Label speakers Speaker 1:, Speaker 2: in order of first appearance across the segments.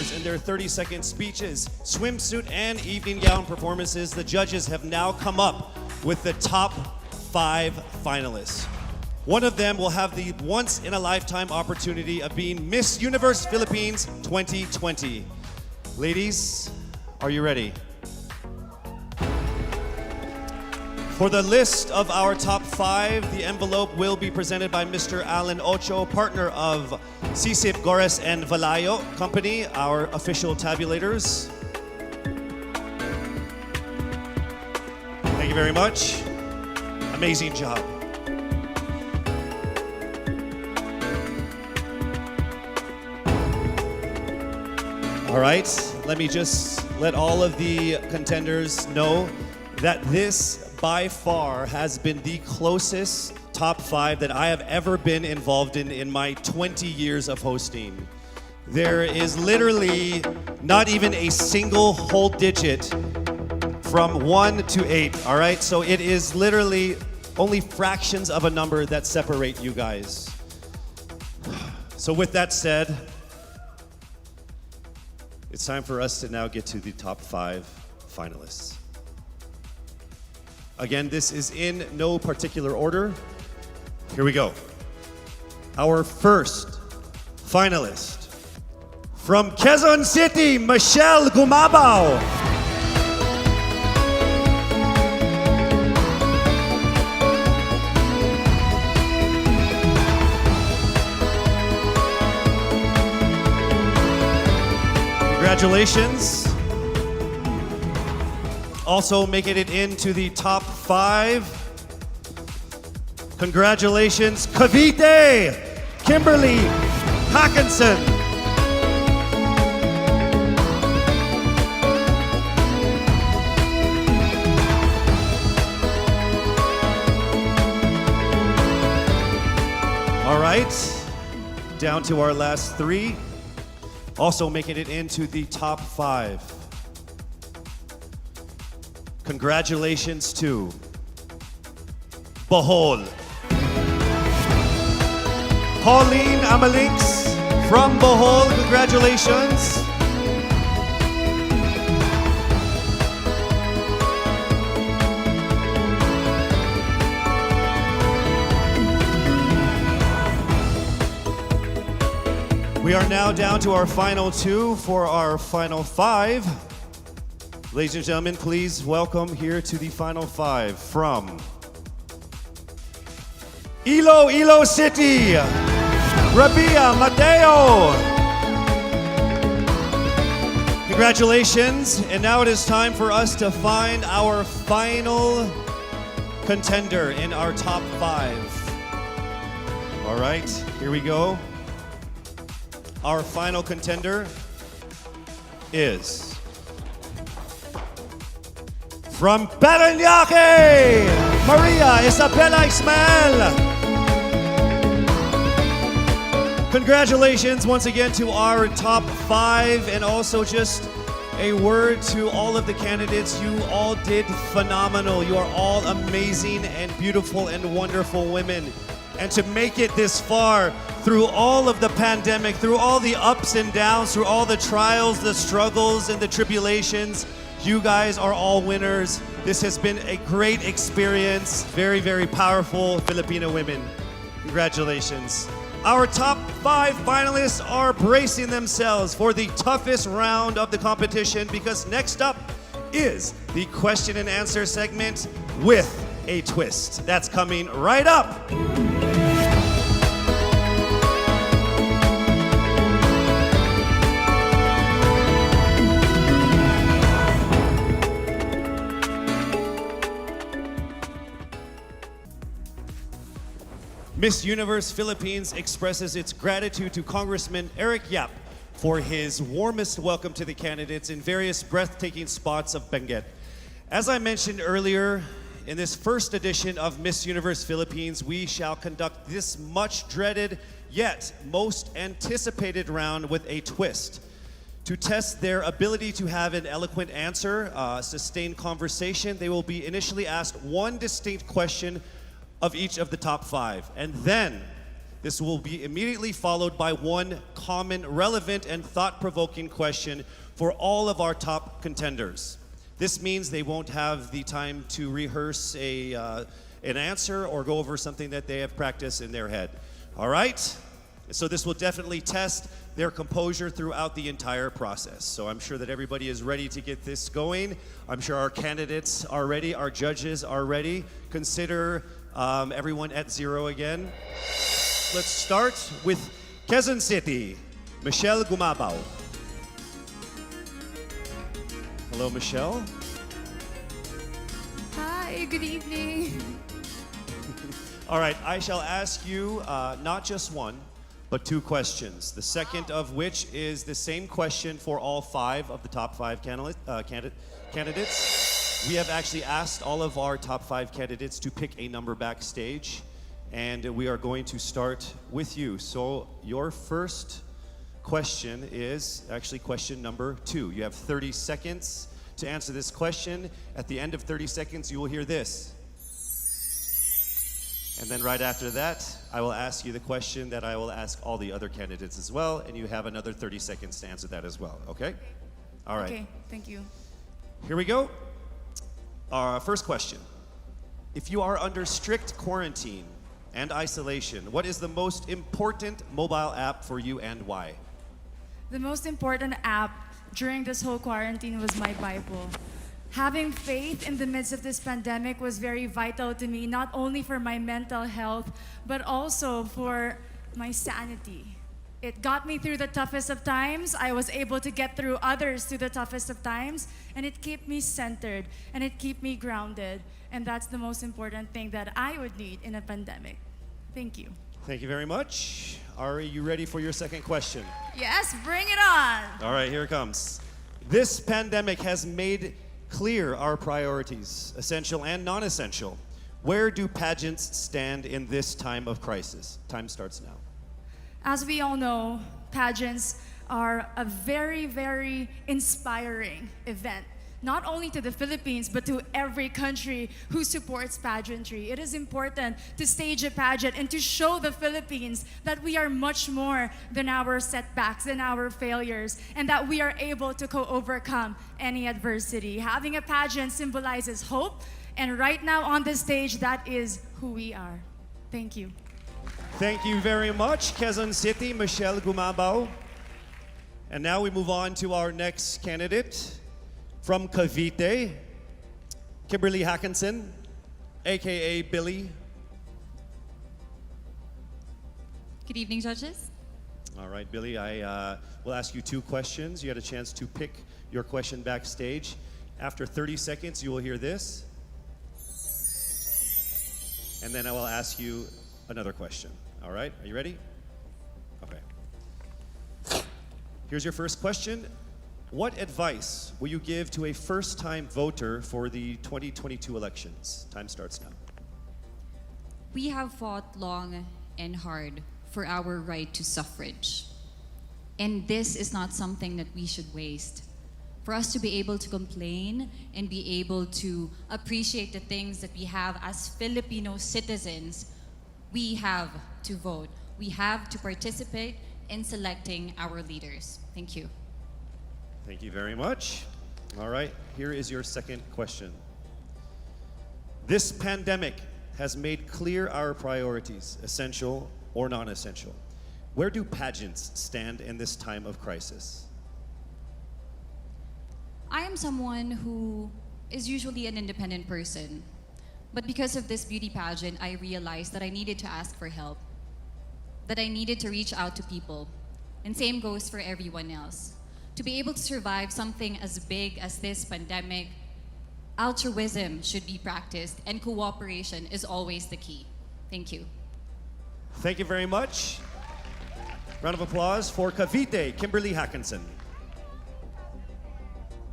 Speaker 1: performers in their 30-second speeches, swimsuit and evening gown performances, the judges have now come up with the top 5 finalists. One of them will have the once-in-a-lifetime opportunity of being Miss Universe Philippines 2020. Ladies, are you ready? For the list of our top 5, the envelope will be presented by Mr. Alan Ocho, partner of Sisip, Gores, and Valayo Company, our official tabulators. Thank you very much. Amazing job. All right, let me just let all of the contenders know that this by far has been the closest top 5 that I have ever been involved in my 20 years of hosting. There is literally not even a single whole digit from 1 to 8, all right? So it is literally only fractions of a number that separate you guys. So with that said, it's time for us to now get to the top 5 finalists. Again, this is in no particular order. Here we go. Our first finalist from Quezon City, Michelle Gumabao. Congratulations. Also making it into the top 5. Congratulations, Cavite, Kimberly Hackinson. All right, down to our last 3. Also making it into the top 5. Congratulations to Bohol. Pauline Amalinks from Bohol, congratulations. We are now down to our final 2 for our final 5. Ladies and gentlemen, please welcome here to the final 5 from Iloilo City, Rabia Mateo. Congratulations, and now it is time for us to find our final contender in our top 5. All right, here we go. Our final contender is from Parañaque, Maria Isabella Ismael. Congratulations once again to our top 5, and also just a word to all of the candidates. You all did phenomenal. You are all amazing and beautiful and wonderful women. And to make it this far through all of the pandemic, through all the ups and downs, through all the trials, the struggles, and the tribulations, you guys are all winners. This has been a great experience. Very, very powerful Filipino women. Congratulations. Our top 5 finalists are bracing themselves for the toughest round of the competition, because next up is the question and answer segment with a twist. That's coming right up. Miss Universe Philippines expresses its gratitude to Congressman Eric Yap for his warmest welcome to the candidates in various breathtaking spots of Benguet. As I mentioned earlier, in this first edition of Miss Universe Philippines, we shall conduct this much dreaded yet most anticipated round with a twist. To test their ability to have an eloquent answer, sustained conversation, they will be initially asked one distinct question of each of the top 5. And then This will be immediately followed by one common, relevant, and thought-provoking question for all of our top contenders. This means they won't have the time to rehearse an answer or go over something that they have practiced in their head. All right? So this will definitely test their composure throughout the entire process. So I'm sure that everybody is ready to get this going. I'm sure our candidates are ready, our judges are ready. Consider everyone at zero again. Let's start with Quezon City, Michelle Gumabao. Hello, Michelle.
Speaker 2: Hi, good evening.
Speaker 1: All right, I shall ask you not just one, but two questions. The second of which is the same question for all five of the top five candidates. We have actually asked all of our top five candidates to pick a number backstage, and we are going to start with you. So your first question is actually question number 2. You have 30 seconds to answer this question. At the end of 30 seconds, you will hear this. And then right after that, I will ask you the question that I will ask all the other candidates as well, and you have another 30 seconds to answer that as well, okay? All right.
Speaker 2: Okay, thank you.
Speaker 1: Here we go. Our first question. If you are under strict quarantine and isolation, what is the most important mobile app for you and why?
Speaker 2: The most important app during this whole quarantine was my Bible. Having faith in the midst of this pandemic was very vital to me, not only for my mental health, but also for my sanity. It got me through the toughest of times. I was able to get through others through the toughest of times, and it kept me centered, and it kept me grounded. And that's the most important thing that I would need in a pandemic. Thank you.
Speaker 1: Thank you very much. Are you ready for your second question?
Speaker 2: Yes, bring it on.
Speaker 1: All right, here it comes. This pandemic has made clear our priorities, essential and non-essential. Where do pageants stand in this time of crisis? Time starts now.
Speaker 2: As we all know, pageants are a very, very inspiring event, not only to the Philippines, but to every country who supports pageantry. It is important to stage a pageant and to show the Philippines that we are much more than our setbacks, than our failures, and that we are able to overcome any adversity. Having a pageant symbolizes hope, and right now on the stage, that is who we are. Thank you.
Speaker 1: Thank you very much, Quezon City, Michelle Gumabao. And now we move on to our next candidate. From Cavite, Kimberly Hackinson, aka Billy.
Speaker 3: Good evening, judges.
Speaker 1: All right, Billy, I will ask you two questions. You had a chance to pick your question backstage. After 30 seconds, you will hear this. And then I will ask you another question. All right, are you ready? Okay. Here's your first question. What advice will you give to a first-time voter for the 2022 elections? Time starts now.
Speaker 3: We have fought long and hard for our right to suffrage. And this is not something that we should waste. For us to be able to complain and be able to appreciate the things that we have as Filipino citizens, we have to vote. We have to participate in selecting our leaders. Thank you.
Speaker 1: Thank you very much. All right, here is your second question. This pandemic has made clear our priorities, essential or non-essential. Where do pageants stand in this time of crisis?
Speaker 3: I am someone who is usually an independent person. But because of this beauty pageant, I realized that I needed to ask for help, that I needed to reach out to people. And same goes for everyone else. To be able to survive something as big as this pandemic, altruism should be practiced and cooperation is always the key. Thank you.
Speaker 1: Thank you very much. Round of applause for Cavite, Kimberly Hackinson.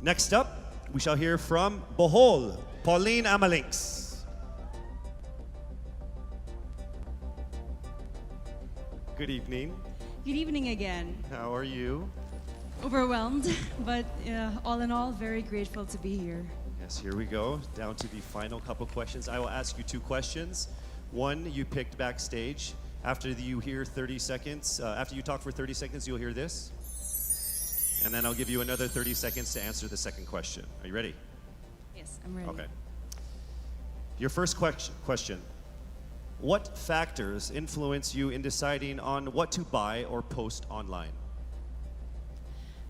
Speaker 1: Next up, we shall hear from Bohol, Pauline Amalinks. Good evening.
Speaker 4: Good evening again.
Speaker 1: How are you?
Speaker 4: Overwhelmed, but all in all, very grateful to be here.
Speaker 1: Yes, here we go. Down to the final couple questions. I will ask you two questions. One you picked backstage, After you hear 30 seconds, after you talk for 30 seconds, you'll hear this. And then I'll give you another 30 seconds to answer the second question. Are you ready?
Speaker 4: Yes, I'm ready.
Speaker 1: Okay. Your first question. What factors influence you in deciding on what to buy or post online?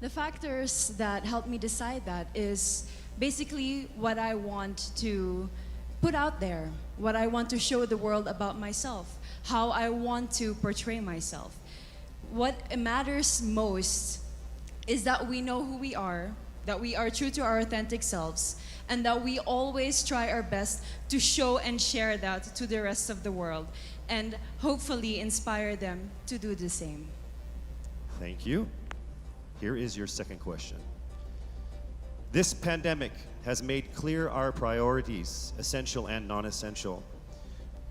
Speaker 4: The factors that help me decide that is basically what I want to put out there, what I want to show the world about myself, how I want to portray myself. What matters most is that we know who we are, that we are true to our authentic selves, and that we always try our best to show and share that to the rest of the world, and hopefully inspire them to do the same.
Speaker 1: Thank you. Here is your second question. This pandemic has made clear our priorities, essential and non-essential.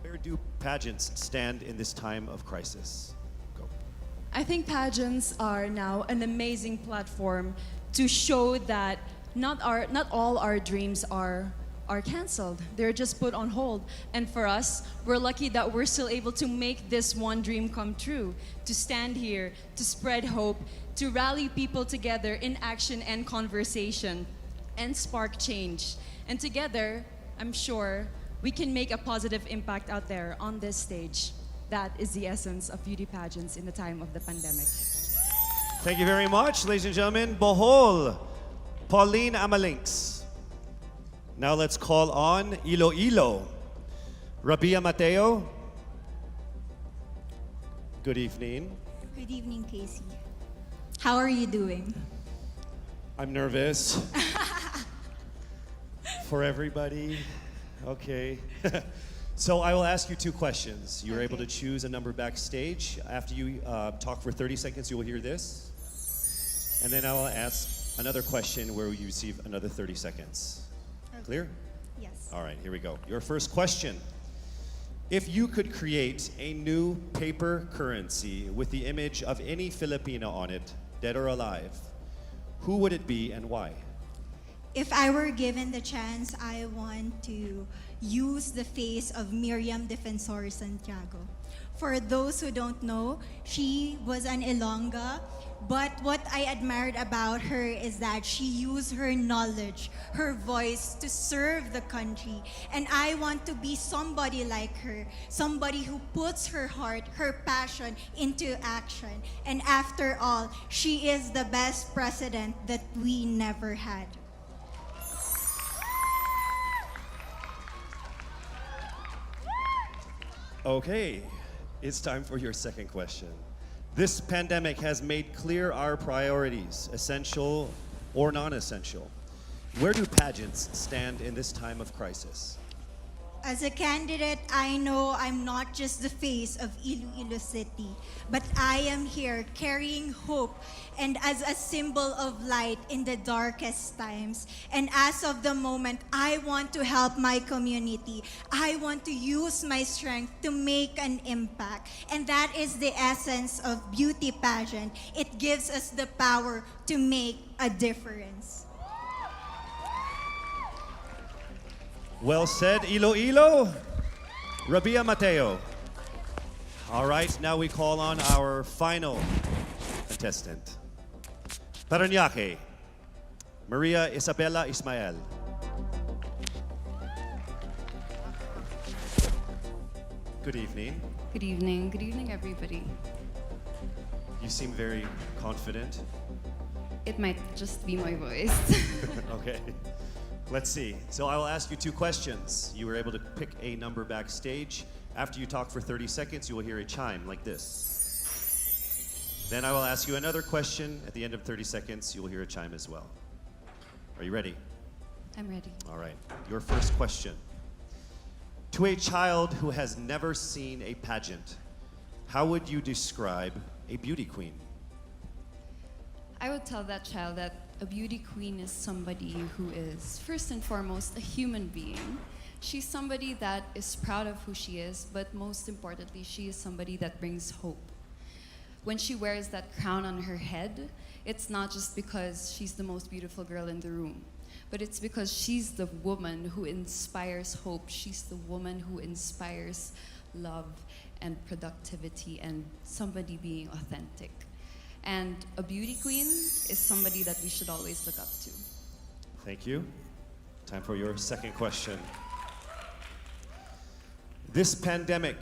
Speaker 1: Where do pageants stand in this time of crisis? Go.
Speaker 4: I think pageants are now an amazing platform to show that not all our dreams are canceled. They're just put on hold. And for us, we're lucky that we're still able to make this one dream come true, to stand here, to spread hope, to rally people together in action and conversation, and spark change. And together, I'm sure, we can make a positive impact out there on this stage. That is the essence of beauty pageants in the time of the pandemic.
Speaker 1: Thank you very much, ladies and gentlemen. Bohol, Pauline Amalinks. Now let's call on Iloilo, Rabia Mateo. Good evening.
Speaker 5: Good evening, Casey. How are you doing?
Speaker 1: I'm nervous. For everybody. Okay. So I will ask you two questions. You're able to choose a number backstage. After you talk for 30 seconds, you will hear this. And then I will ask another question where you receive another 30 seconds.
Speaker 5: Okay.
Speaker 1: Clear?
Speaker 5: Yes.
Speaker 1: All right, here we go. Your first question. If you could create a new paper currency with the image of any Filipino on it, dead or alive, who would it be and why?
Speaker 5: If I were given the chance, I want to use the face of Miriam Defensor Santiago. For those who don't know, she was an Ilongga, but what I admired about her is that she used her knowledge, her voice to serve the country. And I want to be somebody like her, somebody who puts her heart, her passion into action. And after all, she is the best president that we never had.
Speaker 1: Okay, it's time for your second question. This pandemic has made clear our priorities, essential or non-essential. Where do pageants stand in this time of crisis?
Speaker 5: As a candidate, I know I'm not just the face of Iloilo City, but I am here carrying hope and as a symbol of light in the darkest times. And as of the moment, I want to help my community. I want to use my strength to make an impact. And that is the essence of beauty pageant. It gives us the power to make a difference.
Speaker 1: Well said, Iloilo. Rabia Mateo. All right, now we call on our final contestant. Parañaque, Maria Isabella Ismael. Good evening.
Speaker 6: Good evening. Good evening, everybody.
Speaker 1: You seem very confident.
Speaker 6: It might just be my voice.
Speaker 1: Okay. Let's see. So I will ask you two questions. You were able to pick a number backstage. After you talk for 30 seconds, you will hear a chime like this. Then I will ask you another question. At the end of 30 seconds, you will hear a chime as well. Are you ready?
Speaker 6: I'm ready.
Speaker 1: All right. Your first question. To a child who has never seen a pageant, how would you describe a beauty queen?
Speaker 6: I would tell that child that a beauty queen is somebody who is, first and foremost, a human being. She's somebody that is proud of who she is, but most importantly, she is somebody that brings hope. When she wears that crown on her head, it's not just because she's the most beautiful girl in the room, but it's because she's the woman who inspires hope. She's the woman who inspires love. and productivity and somebody being authentic. And a beauty queen is somebody that we should always look up to.
Speaker 1: Thank you. Time for your second question. This pandemic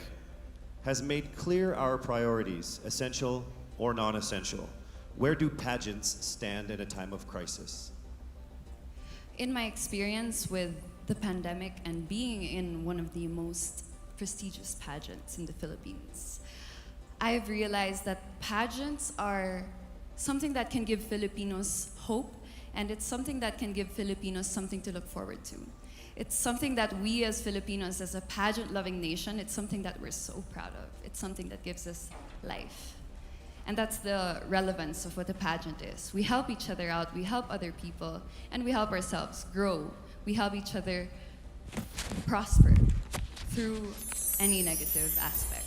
Speaker 1: has made clear our priorities, essential or non-essential. Where do pageants stand in a time of crisis?
Speaker 6: In my experience with the pandemic and being in one of the most prestigious pageants in the Philippines, I've realized that pageants are something that can give Filipinos hope, and it's something that can give Filipinos something to look forward to. It's something that we as Filipinos, as a pageant-loving nation, it's something that we're so proud of. It's something that gives us life. And that's the relevance of what a pageant is. We help each other out, we help other people, and we help ourselves grow. We help each other prosper through any negative aspect.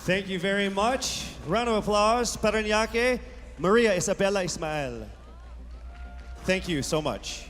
Speaker 1: Thank you very much. Round of applause, Paranaque, Maria Isabella Ismael. Thank you so much.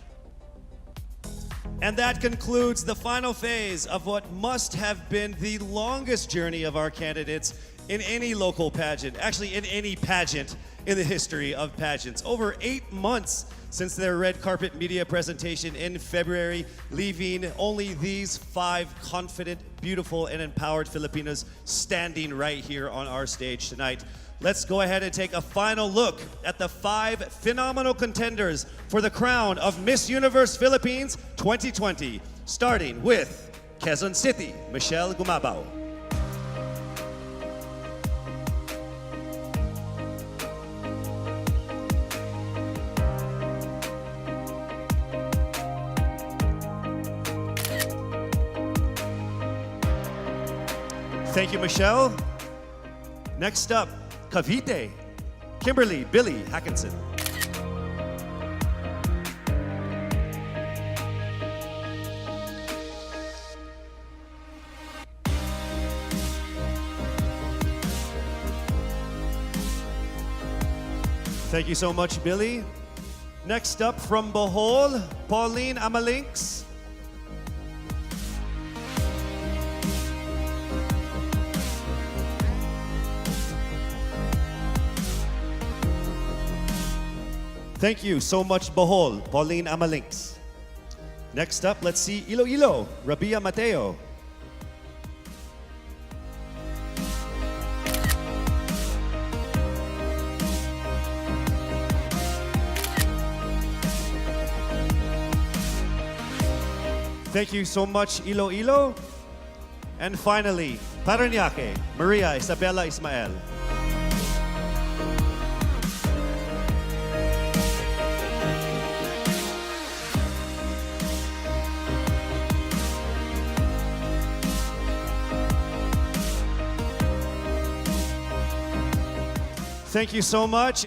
Speaker 1: And that concludes the final phase of what must have been the longest journey of our candidates in any local pageant, actually in any pageant in the history of pageants. Over 8 months since their red carpet media presentation in February, leaving only these 5 confident, beautiful, and empowered Filipinos standing right here on our stage tonight. Let's go ahead and take a final look at the 5 phenomenal contenders for the crown of Miss Universe Philippines 2020, starting with Quezon City, Michelle Gumabao. Thank you, Michelle. Next up, Cavite, Kimberly Billy Hackinson. Thank you so much, Billy. Next up from Bohol, Pauline Amalinks. Thank you so much, Bohol, Pauline Amalinks. Next up, let's see Iloilo, Rabia Mateo. Thank you so much, Iloilo. And finally, Paranaque, Maria Isabella Ismael. Thank you so much.